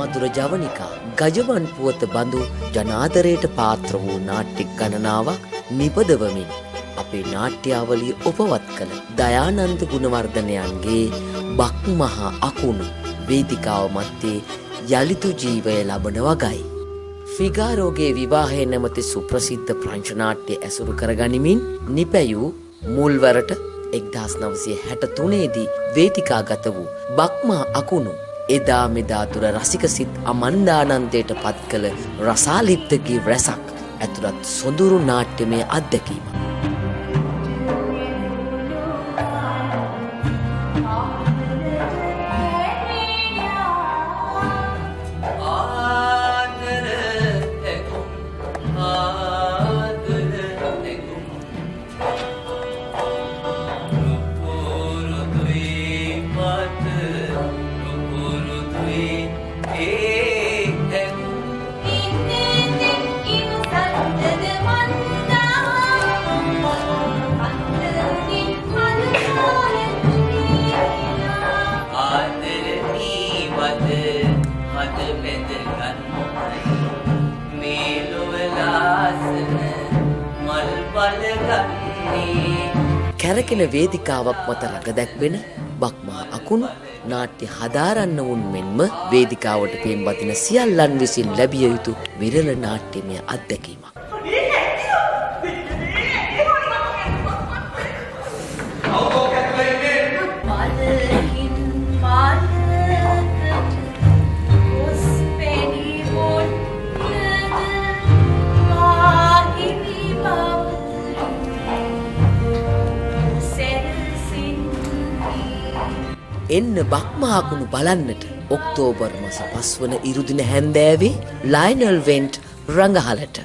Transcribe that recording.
මధుර ජවනිකා ගජවන් පුවත බඳු ජනාදරයට පාත්‍ර වූ නාට්‍ය ගණනාවක් නිපදවමින් අපේ නාට්‍යාවලිය උපවත් කළ දයානන්ද ගුණවර්ධනයන්ගේ බක්මහා අකුණු වේදිකාව මැත්තේ යලිතු ජීවය ලබන වගයි. ෆිගාරෝගේ විවාහය නැමැති සුප්‍රසිද්ධ ප්‍රංශ නාට්‍ය ඇසුරු කරගනිමින් නිපැයූ මුල්වරට 1963 දී වේදිකාගත වූ බක්මහා අකුණු එදා මෙදා තුර රසික සිත් අමන්දානන්දයට පත් කළ රසාලිප්තකී රසක් ඇතුළත් සොඳුරු නාට්‍යමය අත්දැකීම. කැරකෙන වේදිකාවක් මත රඟ දැක්වෙන බක්මහා අකුණු නාට්‍ය හදාරන්න වුන් මෙන්ම වේදිකාවට පෙම්වදින සියල්ලන් විසින් ලැබිය යුතු විරල නාට්‍යමය අත්දැකීමක්. එන්න බක්මහා අකුණු බලන්නට ඔක්තෝබර් මාස 5 වන ඉරුදින හැන්දෑවේ ලයනල් වෙන්ට් රඟහලට.